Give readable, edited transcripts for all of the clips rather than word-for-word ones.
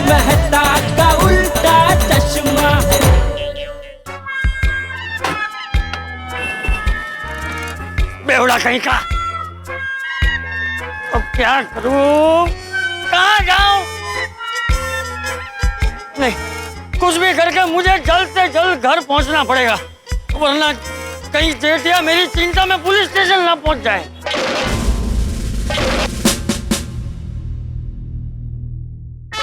मेहता का उल्टा चश्मा। बेवड़ा कहीं का, अब क्या करूं, कहाँ जाऊं? नहीं, कुछ भी करके मुझे जल्द से जल्द घर पहुंचना पड़ेगा, वरना कहीं जेठिया मेरी चिंता में पुलिस स्टेशन ना पहुंच जाए।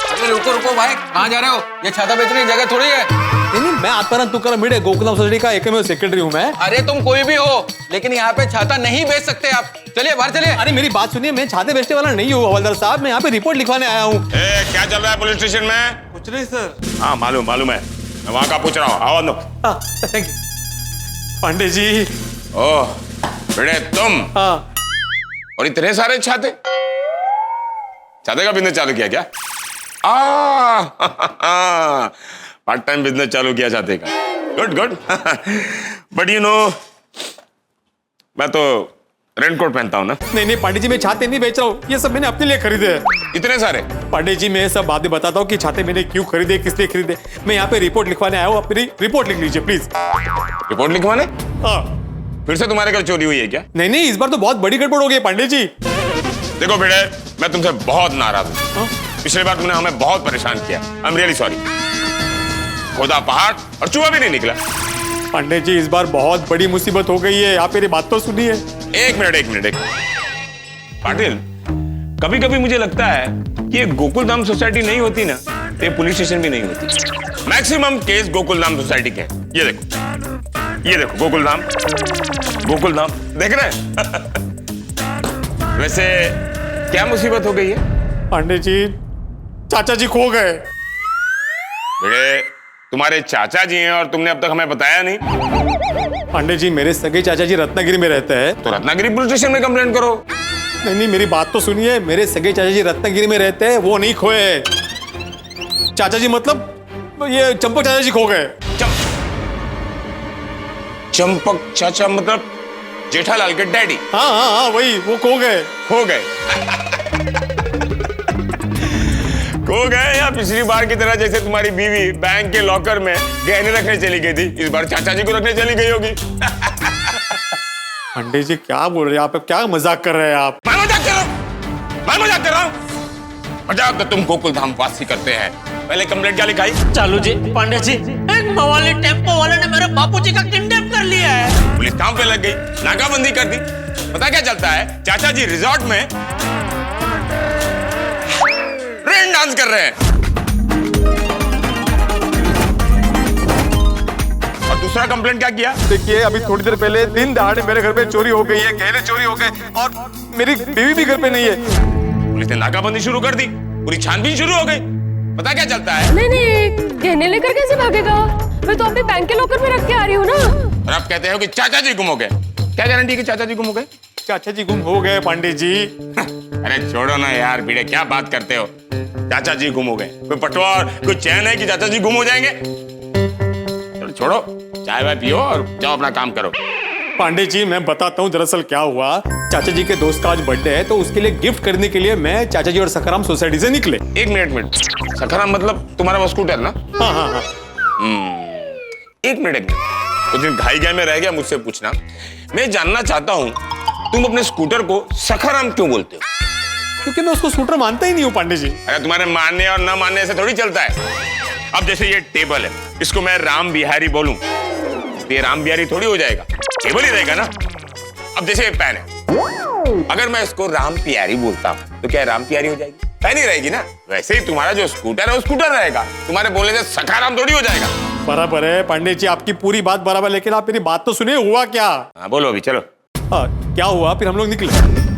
अरे रुको रुको भाई, कहाँ जा रहे हो? ये छाता बेचने की जगह थोड़ी है। नहीं, मैं आत्माराम तुकाराम भिड़े गोकुलधाम सोसाइटी का एकमेव सेक्रेटरी हूँ मैं। अरे तुम कोई भी हो, लेकिन यहाँ पे छाता नहीं बेच सकते आप। चलिए बाहर चलिए। अरे मेरी बात सुनिए, मैं छाते बेचने वाला नहीं हूँ हवलदार साहब, मैं यहाँ पे रिपोर्ट लिखवाने आया हूँ। क्या चल रहा है पुलिस स्टेशन में? कुछ नहीं सर। हाँ मालूम है, मैं वहाँ का पूछ रहा हूँ। आवाज दो। Thank you Pandey ji. ओह बेटे तुम, हाँ और इतने सारे छाते का बिजनेस चालू किया क्या? पार्ट टाइम बिजनेस चालू किया छाते का। Good good. But you know, मैं तो रेनकोट पहनता हूँ ना। नहीं पांडे जी, मैं छाते नहीं बेच रहा हूँ, ये सब मैंने अपने लिए खरीदे हैं। इतने सारे? पांडे जी मैं सब बातें बताता हूँ कि छाते मैंने क्यों खरीदे, किस लिए खरीदे। मैं यहाँ पे रिपोर्ट लिखवाने आया हूँ, आप मेरी रिपोर्ट लिख लीजिए प्लीज। रिपोर्ट लिखवाने? हाँ। फिर से तुम्हारे घर चोरी हुई है क्या? नहीं, इस बार तो बहुत बड़ी गड़बड़ हो गई पांडे जी। देखो बेटे, मैं तुमसे बहुत नाराज हूँ। पिछली बार तुमने हमें बहुत परेशान किया। I am really sorry. खोदा पहाड़ और चूहा भी नहीं निकला। पांडे जी इस बार बहुत बड़ी मुसीबत हो गई है, आप मेरी बात तो सुनिए। एक मिनट पाटिल, कभी कभी मुझे लगता है कि ये गोकुलधाम सोसाइटी नहीं होती ना, तो ये पुलिस स्टेशन भी नहीं होती। मैक्सिमम केस गोकुलधाम सोसाइटी के। ये देखो गोकुलधाम देख रहे हैं? वैसे क्या मुसीबत हो गई है? पांडे जी चाचा जी खो गए। बेटे तुम्हारे चाचा जी हैं और तुमने अब तक हमें बताया नहीं। पांडे जी मेरे सगे चाचा जी रत्नागिरी में रहते हैं। तो रत्नागिरी पुलिस स्टेशन में कंप्लेंट करो। नहीं मेरी बात तो सुनिए, मेरे सगे चाचा जी रत्नागिरी में रहते हैं, वो नहीं खोए। चाचा जी मतलब ये चंपक चाचा जी खो गए। चंपक चाचा मतलब जेठालाल के डैडी? हाँ वही, वो खो गए या पिछली बार की तरह जैसे तुम्हारी बीवी बैंक के लॉकर में गहने रखने चली गई थी, इस बार चाचा जी को रखने चली गई होगी। पांडे जी क्या बोल रहे हैं आप, क्या मजाक कर रहे हैं आप? मैं मजाक कर रहा हूँ। मजाक तो तुम गोकुलधाम वासी करते हैं। पहले कंप्लेंट क्या लिखाई? चालू जी, पांडे जी, एक मवाली टेम्पो वाले ने मेरे बापूजी का किडनैप कर लिया है। पुलिस काम पे लग गई, नाकाबंदी कर दी। पता क्या चलता है? चाचा जी रिजॉर्ट में रेन डांस कर रहे हैं। और दूसरा कंप्लेंट क्या किया? देखिए अभी थोड़ी देर पहले दिन दहाड़े मेरे घर पे चोरी हो गई है, गहने चोरी हो गए और मेरी बीवी भी घर पे नहीं है। पुलिस ने नाकाबंदी शुरू कर दी, पूरी छानबीन शुरू हो गई। पता क्या चलता है? नहीं, गहने लेकर कैसे भागेगा? मैं तो अभी बैंक के लॉकर में रख के आ रही हूँ ना। और आप कहते हो कि चाचा जी गुम हो गए। क्या गारंटी कि चाचा जी गुम हो गए? चाचा जी गुम हो गए पांडे जी। अरे छोड़ो ना यार बीड़े, क्या बात करते हो? चाचा जी गुम हो गए, कोई पटवार कोई चैन है कि चाचा जी गुम हो जाएंगे? चलो छोड़ो, चाय वाय पियो और जाओ अपना काम करो। पांडे जी मैं बताता हूँ दरअसल क्या हुआ। चाचा जी के दोस्त का आज बर्थडे है, तो उसके लिए गिफ्ट करने के लिए मैं चाचा जी और सखाराम सोसाइटी से निकले। एक मिनट, सखाराम मतलब तुम्हारा वो स्कूटर ना? हाँ। एक मिनट उस दिन घाई घाई में रह गया, मुझसे पूछना। मैं जानना चाहता हूँ तुम अपने स्कूटर को सखाराम क्यों बोलते हो? क्योंकि मैं उसको स्कूटर मानता ही नहीं हूँ पांडे जी। अरे तुम्हारे मानने और ना मानने से थोड़ी चलता है। अब जैसे ये टेबल है, इसको मैं राम बिहारी बोलूं, ये राम बिहारी थोड़ी हो जाएगा, टेबल ही रहेगा ना। अब जैसे ये पेन है, अगर मैं इसको राम प्यारी बोलता हूँ तो क्या राम प्यारी हो जाएगी? पेन ही रहेगी ना। वैसे ही तुम्हारा जो स्कूटर है वो स्कूटर रहेगा, तुम्हारे बोलने से सखाराम थोड़ी हो जाएगा। बराबर है पांडे जी, आपकी पूरी बात बराबर, लेकिन आप मेरी बात तो सुनिए, हुआ क्या? हाँ बोलो अभी, चलो। हाँ क्या हुआ? फिर हम लोग निकले।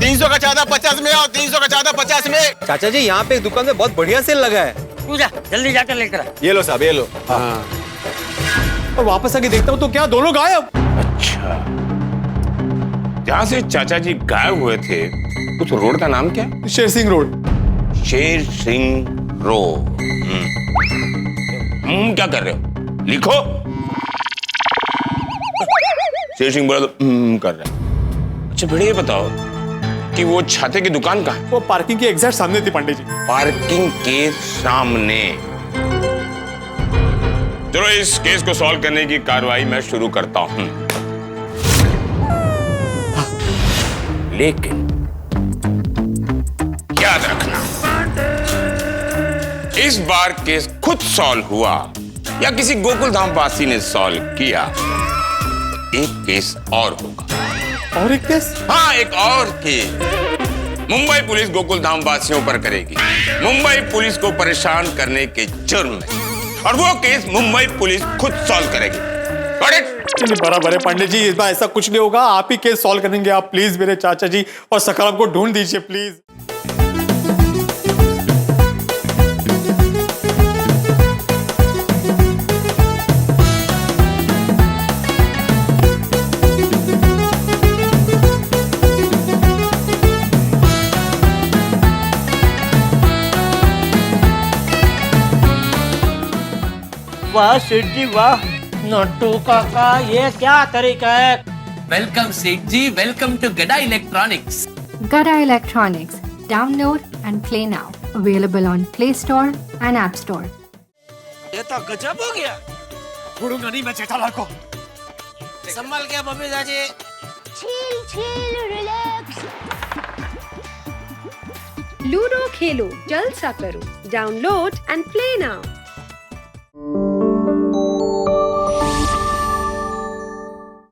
300 का चादा 50 में और 300 का चादा 50 में। चाचा जी यहाँ पे दुकान में बहुत बढ़िया सेल लगा है। तू जा, जल्दी जाकर लेकर आ। ये लो साहब, ये लो। हाँ। और वापस आके देखता हूँ तो क्या दोनों गायब। अच्छा, जहाँ से चाचा जी गायब हुए थे उस रोड का नाम क्या? शेर सिंह रोड। शेर सिंह रोड। क्या कर रहे हो? लिखो। शेर सिंह बोला तो कर रहा है। अच्छा बेटे ये बताओ, कि वो छाते की दुकान कहाँ है? वो पार्किंग के एग्जैक्ट सामने थी पांडे जी। पार्किंग के सामने। चलो इस केस को सॉल्व करने की कार्रवाई मैं शुरू करता हूं, लेकिन याद रखना, इस बार केस खुद सॉल्व हुआ या किसी गोकुल धाम वासी ने सॉल्व किया, एक केस और होगा। और एक केस? हाँ, एक और केस मुंबई पुलिस गोकुल धाम वासियों पर करेगी, मुंबई पुलिस को परेशान करने के जुर्म में, और वो केस मुंबई पुलिस खुद सॉल्व करेगी। Got it? चलिए बराबर है पांडे जी, इस बार ऐसा कुछ नहीं होगा, आप ही केस सॉल्व करेंगे। आप प्लीज मेरे चाचा जी और सकाराम को ढूंढ दीजिए प्लीज। वाह सेठ जी वाह, नट्टू काका ये क्या तरीका है। वेलकम सेठ जी, वेलकम टू गड़ा electronics. Gada Electronics. Download and play now. Available on Play Store and App Store. ये तो गजब हो गया। छोड़ूंगा नहीं मैं जेठालाल को। संभल के बबीता जी। लूडो खेलो, जलसा करो, डाउनलोड एंड प्ले नाउ।